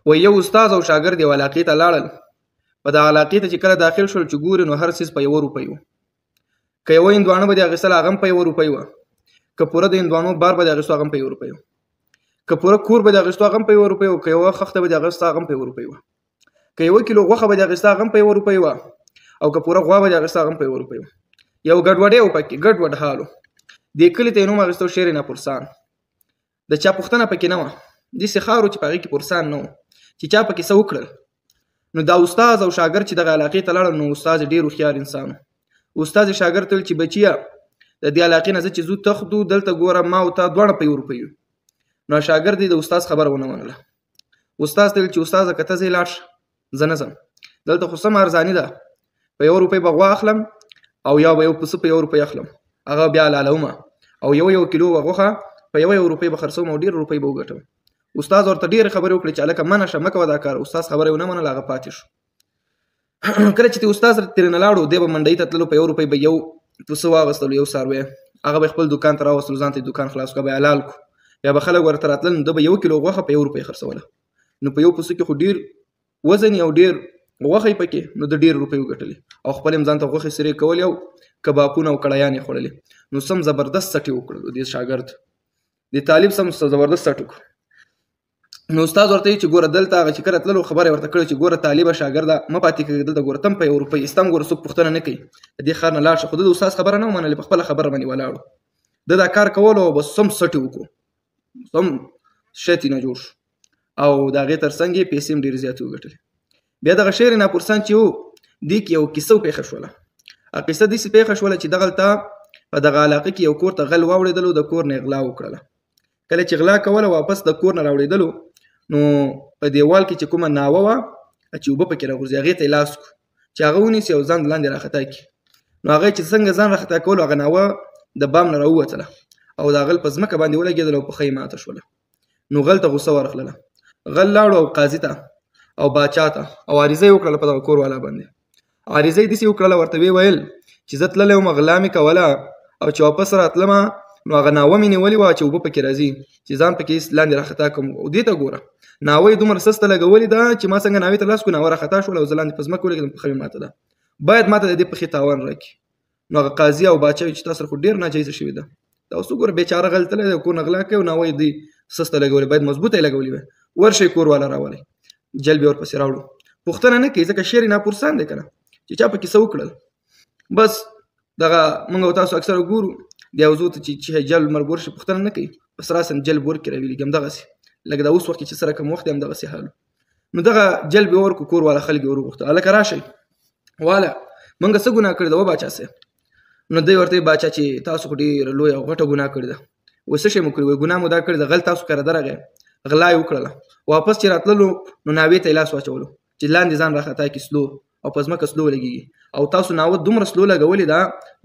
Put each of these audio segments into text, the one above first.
وایي یو استاد او شاګرد یو علاقې ته لاړل. په دغه علاقې ته چې کله داخل شول چې ګوري نو هر څیز په 1 روپۍ و. که یوه هندوانه به دې اخیستله هغه هم په 1 روپۍ وه. که پوره د هندوانو بار به دې اخیستو هغه هم په 1 روپۍ و. که پوره کور به دې اخیستو هغه هم په 1 روپۍ و. که یوه خښته به دې اخیسته هغه هم په 1 روپۍ وه. که 1 کیلو غوښه به دې اخیسته هغه هم په 1 روپۍ وه. او که پوره غوا به دې اخیسته هغه هم په 1 روپۍ وه. یو ګډوډی و پکې، ګډوډ حال و. دې کلي ته یې نوم اخیستو شیر ناپرسان. د چا پوښتنه پکې نه وه. داسې ښار و چې په هغې کې پرسان نه و چې چا پکې څه وکړل. نو دا استاد او شاګرد چې دغه علاقې ته لاړل نو استاد ډېر هوښیار انسان و. استاد شاګرد ته ویل چې بچیه د دې علاقې نه زه چې ځو تښتو دلته ګوره ما او تا دواړه په 1 روپۍ یو. نو شاګرد یې د استاد خبره ونه منله. استاد ته ویل چې استاده که ته ځې لاړ شه زه نه ځم. دلته خو سمه ارزاني ده. په 1 روپۍ به غوا اخلم او یا به یو پسه په 1 روپۍ اخلم. هغه بیا حلالومه او یو کیلو غوښه په 1 روپۍ به خرڅوم او ډېر روپۍ به وګټم. استاد ورته ډېرې خبرې وکړې چې هلکه منع شه مه کوه دا کار. استاد خبره یې ونه منله، هغه پاتې شو. کله چې استاد ترېنه لاړو دی به منډۍ ته تللو. په 1 روپۍ به یو پسه واغېستلو، یو څاروی. هغه به خپل دوکان ته راوستلو، ځان ته یې دوکان خلاص کړو، به یې حلال کړو. بیا به خلک ورته راتلل نو ده به 1 کیلو غوښه په 1 روپۍ خرڅوله. نو په یو پسه کې خو ډېر وزن او ډېر غوښه یې پکې، نو د ډېر روپۍ وګټلې او خپل یې ځان ته غوښې سرې کولې او کبابونه او کړایان یې خوړلې. نو سم زبردست سټې وکړلو دې شاګرد. دې طالب سم زبردست سټ وکړو. نو استاد ورته ویل چې ګوره دلته هغه چې کله تللو خبره یې ورته کړې چې ګوره طالبه شاګرده مه پاتې کېږه دلته، ګوره ته هم په 1 روپۍ ستا هم ګوره څوک پوښتنه نه کوي. د دې ښار نه لاړ شه. خو ده د استاد خبره نه ومنلې، په خپله خبره باندې ولاړو. ده دا کار کولو او بس سم سټې وکړو، سم شی نه جوړ شو او د هغې تر څنګ یې پیسې هم ډېرې زیاتې وګټلې. بیا دغه شعر ناپرسان چې و دې کې یو کیسه پېښه شوله. هغه کیسه داسې پېښه شوله چې دغلته په دغه علاقه کې یو کور ته غل واوړېدلو، د کور نه یې غلا وکړله. کله چې غلا کوله واپس د کور نه راوړېدلو نو په دیوال کې چې کومه ناوه وه چې اوبه پکې راغورځي هغې ته یې لاس کړو چې هغه ونیسي او ځان لاندې راخطا کړي. نو هغه چې څنګه ځان راخطا کولو هغه ناوه د بام نه راووتله او د غل په ځمکه باندې ولګېدله او پښه یې ماته شوله. نو غل ته غوسه ورغلله. غل لاړو او قاضي ته او باچا ته او عریضه یې وکړله په دغه کور والا باندې. عریضه یې داسې وکړله، ورته ویې ویل چې زه تللی وم غلا مې کوله او چې واپس راتلمه نو هغه ناوه مې نیولې وه چې اوبه پکې راځي چې ځان پکې لاندې راخطا کړم. او دې ته ګوره ناوه یې دومره سسته لګولې ده چې ما څنګه ناوې ته لاس کړو ناوه راخطا شوله او زه لاندې په ځمکه ولګېدم، پښه مې ماته ده. باید ماته د دې پښې تاوان راکړي. نو هغه قاضي او باچا ویل چې تا سره خو ډېر ناجایزه شوې ده. دا اوس وګوره بېچاره غل تللی دی کور نه غلا کوي او ناوه یې دې سسته لګولې، باید مضبوطه یې لګولې وای. ورشئ کور والا راولئ، جلب یې ورپسې راوړو. پوښتنه نه کوي ځکه شعر ناپرسان دی که نه چې چا پکې څه وکړل. بس دغه موږ او تاسو اکثره ګورو د یو زوی ته چې جلب مرګ ورشي پوښتنه نه کوي، بس راسن جلب ورکړي راویلېږي. همدغسې لکه دا اوس وخت کې چې سره کوم وخت دی همدغسې حال. نو دغه جلب یې ورکړو، کور والا خلک یې ور وغوښتل هلکه راشئ واله موږ څه ګناه کړې ده و باچا صاحب. نو دی ورته باچا چې تاسو خو ډېره لویه او غټه ګناه کړې ده. وایي څه شی مو کړي؟ وایي ګناه مو دا کړې ده غل تاسو کره درغی غلا یې وکړله، واپس چې راتللو نو ناوې ته یې لاس واچولو چې لاندې ځان راخطا کړي سلو او په ځمکه سلو ولګېږي او تاسو ناوه دومره سلو لګولې ده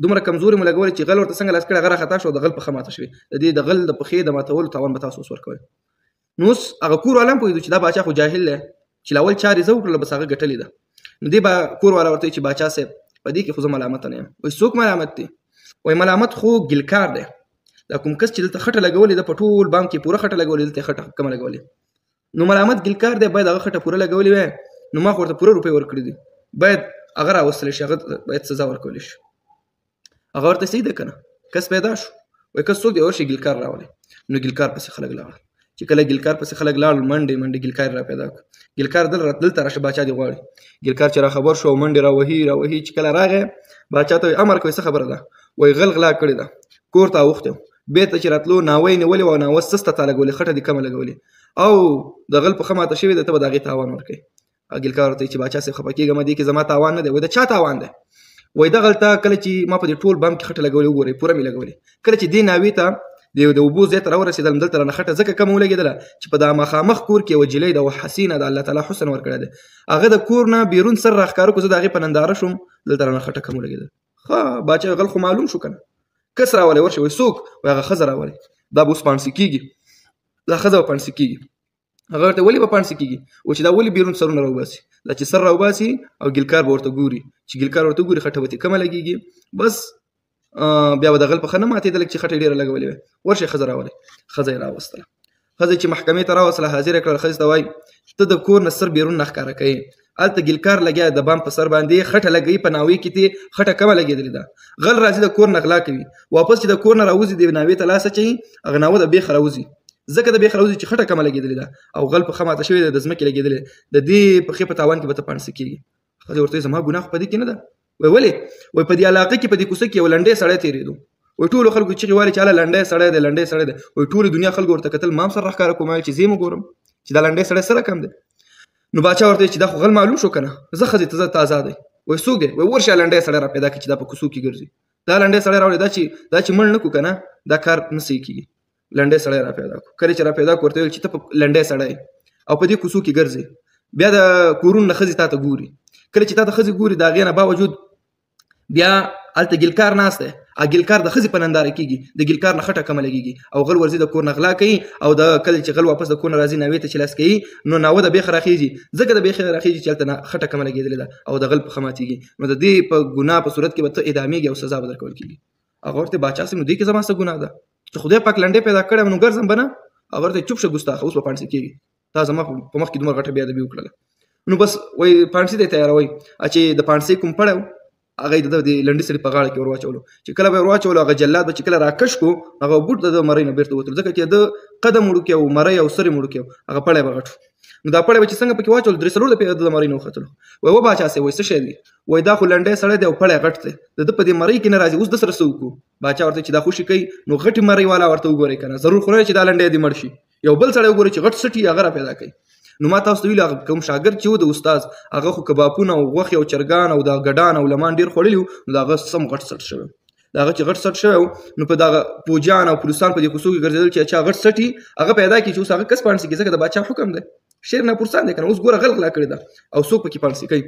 دومره کمزورې مو لګولې چې غل ورته څنګه لاس کړی هغه راخطا شو د غل پښه ماته شوې. د دې د غل د پښې د ماتولو تاوان به تاسو اوس ورکوئ. نو اوس هغه کور والا هم پوهېدو چې دا باچا خو جاهل دی چې لاول چارې زه وکړله بس هغه ګټلې ده. نو دې به کور والا ورته وایي چې باچا صاحب په دې کې خو زه ملامته نه یم. وایي څوک ملامت دی؟ وایي ملامت خو ګلکار دی. دا کوم کس چې دلته خټه لګولې ده په ټول بام کې پوره خټه لګولې دلته خټه کمه لګولې نو ملامت ګلکار دی. باید هغه خټه پوره لګولې وای نو ما خو ورته پوره روپۍ ورکړي دي، باید هغه راوستلی شي، هغه باید سزا ورکولی شي. هغه ورته صحیح ده که نه کس پیدا شو. وایي کس څوک دی؟ ورشي ګلکار راولئ. نو ګلکار پسې خلک لاړل. چې کله ګلکار پسې خلک لاړل منډې منډې ګلکار را پیدا کړ. ګلکار دلته راشه باچا دې غواړي. ګلکار چې را خبر شو منډې راوهي چې کله راغی باچا ته امر کوي څه خبره ده؟ وایي غل غلا کړې ده، کور ته اوښتی بېرته چې راتلو ناوه یې نیولې وه او ناوه سسته تا لګولې خټه دې کمه لګولې او د غل پښه ماته شوې ده ته به د هغې تاوان ورکوې. ګلکار ورته چې باچا صاحب خفه کېږم دې کې زما تاوان نه دی. وایي د چا تاوان دی؟ وایي دغلته کله چې ما په دې ټول بام کې خټه لګولې وګورئ پوره مې لګولې، کله چې دې ناوې ته د اوبو ځای ته راورسېدلم دلته رانه خټه ځکه کمه ولګېدله چې په دا مخامخ کور کې یوه جلۍ ده حسینه ده الله تعالی حسن ورکړی دی هغه د کور نه بیرون سر راښکاره کړو زه د هغې په ننداره شوم دلته رانه خټه کم ولګېدله. ښه باچا غل خو معلوم شو که نه کس راولی ورشي. وایي څوک؟ وایي هغه ښځه راولي دا به اوس پانسي کېږي دا ښځه به پانسي کېږي. هغه ورته ولې به پانسي کېږي؟ و چې دا ولې بیرون سرونه راوباسي دا چې سر راوباسي او ګلکار به ورته ګوري چې ګلکار ورته ګوري خټه به ترې کمه لګېږي بس بیا به د غل پښه نه ماتېدله چې خټه یې ډېره لګولې وای. ورشئ ښځه راولئ. ښځه یې راوستله. ښځه چې محکمې ته راوستله حاضر یې کړله. ښځې ته وایي ته د کور نه سر بیرون نه ښکاره کوې هلته ګیلکار لګیا د بام په سر باندې خټه لګوي په ناوې کې دې خټه کمه لګېدلې ده غل راځي د کور نه غلا کوي واپس چې د کور نه راوځي د ناوې ته لاس اچوي هغه ناوه د بیخه راوځي ځکه د بیخه راوځي چې خټه کمه لګېدلې ده او غل په ښه ماته شوې ده د ځمکې لګېدلې د دې پښې په تاوان کې به ته پانسه کېږي ښځې ورته زما ګناه خو په دې کې نه ده وایي ولې وایي په دې علاقه کې په دې کوڅه کې یو لنډی سړی تېرېدو وایي ټولو خلکو چغې والې چې هله لنډی سړی دی لنډی سړی دی وایي ټولې دنیا خلکو ورته کتل ما هم سر راښکاره کوم چې زه یې وګورم چې دا لنډی سړی څه رقم دی نو باچا ورته چې دا خو غل معلوم شو که نه زه ښځې ته زه تازه دی وایي څوک دی وایي ورشه لنډی سړی را پیدا کړي چې دا په کوڅو کې ګرځي دا لنډی سړی راوړی دا چې مړ نه کړو که نه دا کار نه صحیح کېږي لنډی سړی را پیدا کړو کله چې را پیدا کړو ورته ویل چې ته په لنډی سړی او په دې کوڅو کې ګرځې بیا د کورونو نه ښځې تا ته ګوري کله چې تا ته ښځې ګوري د هغې نه باوجود بیا هلته ګیلکار ناست دی ګیلکار د ښځې په ننداره کېږي د ګیلکار نه خټه کمه لګېږي او غل ورځي د کور نه غلا کوي او د کله چې غل واپس د کور نه راځي ناوې ته چې لاس کوي نو ناوه د بیخه راخېږي ځکه د بیخه راخېږي چې هلته خټه کمه لګېدلې ده او د غل په ښه ماتېږي نو د دې په ګناه په صورت کې به ته اعدامېږي او سزا به درکول کېږي هغه ورته باچا صاحب نو دې کې زما څه ګناه ده چې خدای پاک لنډۍ پیدا کړی نو ګرځم به نه هغه ورته چوپ شه ګستاخه اوس به پانسې کېږي تا زما په مخ کې دومره غټه بې ادبي وکړله نو بس وایي پانسې ته یې تیاروئ چې د پانسې کوم پړی هغه د لنډي سړي په غاړه کې ور واچولو چې کله به ور واچولو هغه جلاد به چې کله راکش کو هغه بوټ د مرۍ نه بیرته وتلو ځکه چې د قدم وړوکی او مرۍ او سرې وړوکی هغه پړی به غټ نو دا پړی به چې څنګه پکې واچولو درې څلور د مرۍ نه وختلو وایي و باچا صاحب وایي څه شی دی وایي دا خو لنډی سړی دی او پړی غټ دی د ده په دې مرۍ کې نه راځي اوس د سره څه وکړو باچا ورته چې دا خوشي کوي نو غټې مرۍ والا ورته وګورئ که نه ضرور خو نه چې دا لنډی دې مړ شي یو بل سړی وګورئ چې غټ سټي هغه را پیدا کوي نو ما تاسو ته ویل کوم شاګرد چې و د استاد هغه خو کبابونه او غوښې او چرګان او د ګډان او لمان ډېر خوړلي وو نو د هغه سم غټ سټ شوی د هغه چې غټ سټ شوی نو په دغه پوجان او پولیسان په دې کوڅو کې ګرځېدل چې چا غټ سټي هغه پیدا کړي چې اوس هغه کس پانسې کړي ځکه د باچا حکم دی شیر نه پرسان دی که نه اوس ګوره غل غلا کړې ده او څوک پکې پانسې کوي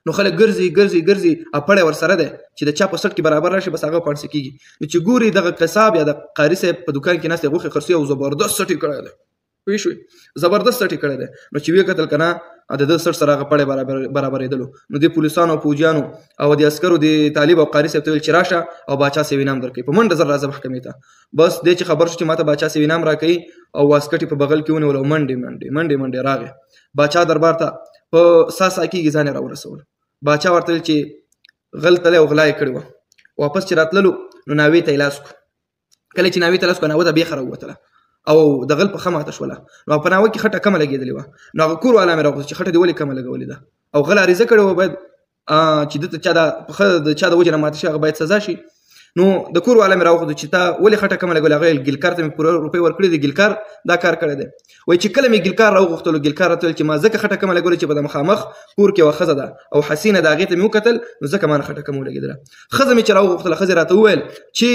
نو خلک ګرځي اپړی ورسره دی چې د چا په سټ کې برابر راشي بس هغه پانسې کېږي نو چې ګوري دغه قصاب یا د قاري صاحب په دوکان کې ناست دی غوښې خرڅوي او زبردست سټي کړی دی پوه شوې زبردست سټي کړی دی نو چې ویې کتل که نه د ده سټ سره هغه پړی برابرېدلو نو د پولیسانو او پوجیانو او د عسکرو د طالب او قاري صاحب ته ویل چې راشه او باچا صاحب انعام درکوي په منډه زر راځه محکمې ته بس دی چې خبر شو چې ماته باچا صاحب انعام راکوي او واسکټ په بغل کې ونیول او منډې راغی باچا دربار ته په سا کېږي ځان یې راورسول باچا ورته ویل چې غل تلی او غلا یې کړې وه واپس چې راتللو نو ناوې ته یې لاس کړو کله چې ناوې ته لاس کړو ناوه د بیخه راووتله او د غل په ښه ماته شوله نو په ناوه کې خټه کمه لګېدلې وه نو هغه کور والا مې راغوښته چې خټه دې ولې کمه لګولې ده او غل عریضه کړې وه باید چې دته چا د چا د وجې نه ماته شي هغه باید سزا شي نو د کور والا مې راوښته چې تا ولې خټه کمه لګولې هغه ویل ګیلکار ته مې پوره روپۍ ورکړې دي ګیلکار دا کار کړی دی وایي چې کله مې ګیلکار راوغوښتلو ګیلکار راته ویل چې ما ځکه خټه کمه لګولې چې په د مخامخ کور کې یوه ښځه ده او حسینه د هغې ته مې وکتل نو ځکه ما نه خټه کمه ولګېدله ښځه مې چې راوغوښتله ښځې راته وویل چې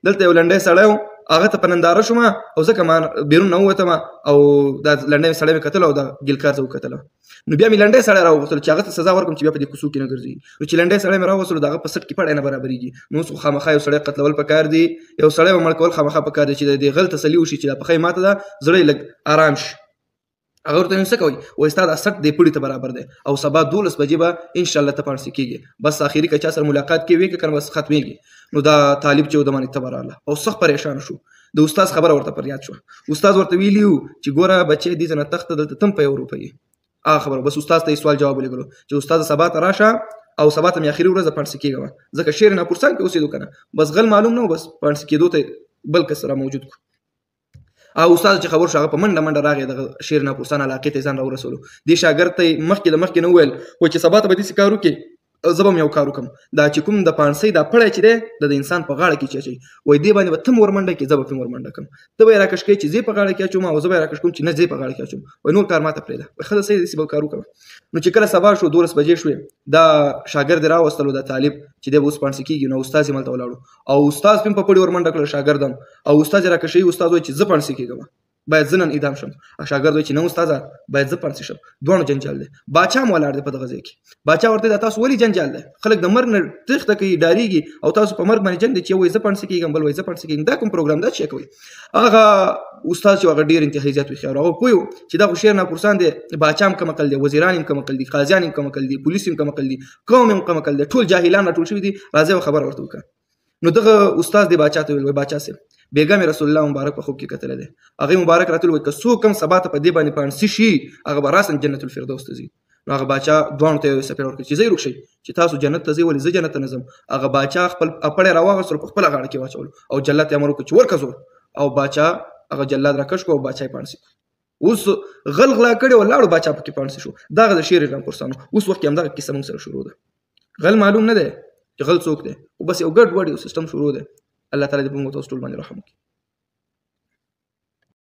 دلته یو لنډی سړی و هغه ته په ننداره شوم او ځکه ما بیرون نه ووتم او دا لنډی سړی مې کتل او د ګیلکار ته وکتله نو بیا مې لنډی سړی راوغوښتل چې هغه ته سزا ورکړم چې بیا په دې کوڅو کې نه ګرځي نو چې لنډی سړی مې راوغوښتلو د هغه په سټ کې پړی نه برابرېږي نو اوس خو خامخا یو سړی قتلول پکار دي یو سړی به مړ کول خامخا پکار دي چې د دې غل تسلي وشي چې دا پښه یې ماته ده زړه یې لږ آرام شي هغه ورته څه کوي وایي ستا دا سټ دې پړي ته برابر دی او سبا 12 بجې به انشاءالله ته پانسې کېږي بس آخري که چا سره ملاقات کوي که کنه بس ختمېږي نو دا طالب چې و د باندې تبه راغله او سخت پریشان شو د استاد خبره ورته پر یاد شوه استاد ورته ویلي وو چې ګوره بچی دې ته نه تخته دلته تم په 1 روپۍ هغه خبره بس استاد ته یې سوال جواب ولېږلو چې استاد سبا ته راشه او سبا ته مې آخري ورځ پانسې کېږم ځکه شیر نه پرسان کې اوسېدو که نه بس غل معلوم نه و بس پانسې کېدو ته بل کس را موجود کړو او استاد چې خبر شو هغه په منډه راغی د شیر نه پرسان علاقې ته ځان راورسولو دې شاګرد ته مخکې نه وویل و چې سبا ته به داسې کار وکړې زه به م یو کار وکړم دا چې کوم د پانسۍ دا پړی چې دی د انسان په غاړه کې چې اچوي وایي دې باندې به ته م ورمنډه کړې زه به پرې ورمنډه کړم ته به یې راکش کوې چې زه یې په غاړه کې اچوم او زه به یې راکش کوم چې نه زه یې په غاړه کې اچوم وایي نور کار ما ته پرېږده وایي ښه ده صحیح داسې به کار وکړم نو چې کله سبا شو 12 بجې شوې دا شاګرد یې راوستلو دا طالب چې دی به اوس پانسې کېږي نو استاد یې ملته ولاړو او استاد پې په پړي ورمنډه کړل شاګرد هم او استاد یې راکشوي استاد وایي چې زه پانسې کېږم باید زه نن اعدام شم شاګرد وایي چې نه استاده باید زه پانسې شم دواړو جنجال دی باچا هم ولاړ دی په دغه ځای کې باچا ورته دا تاسو ولې جنجال دی خلک د مرګ نه تېښته کوي ډارېږي او تاسو په مرګ باندې جنګ دی چې یو وایي زه پانسې کېږم بل وایي زه پانسې کېږم دا کوم پروګرام دا چې کوي هغه استاد چې هغه ډېر انتهایي زیات هوښیار هغه پوه چې دا خو شیر ناپرسان دی باچا هم کم عقل دی وزیران هم کم عقل دي قاضیان هم کم عقل دي پولیس هم کم عقل دي قوم هم کم عقل دی ټول جاهلان راټول شوي دي راځئ خبره ورته وکړه نو دغه استاد دی باچا ته ویل وایي باچا صاحب بیګم رسول الله مبارک په خوب کې کتل دي هغه مبارک راته وایي که څوک کم سبا ته په دې باندې پانسي شي هغه به راسن جنت الفردوس ته ځي نو هغه باچا دوه ته سپیر ورکړي چې زه روښي چې تاسو جنت ته ځئ ولې زه جنت ته نه ځم هغه باچا خپل اپړې راوغسل په خپل غاړه کې واچول او جلات یې امر وکړ چې ورکه زور او باچا هغه جلاد راکش کو او باچا یې پانسي اوس غلغلا کړي ولاړو باچا پکې پانسي شو دا د شیر رامپورسانو اوس وخت هم دا کیسه موږ سره شروع ده غل معلوم نه ده چې غل څوک ده او بس یو ګډ وډ سیستم شروع ده الله تعالی دې په موږ تاسو ټول باندې رحم وکړي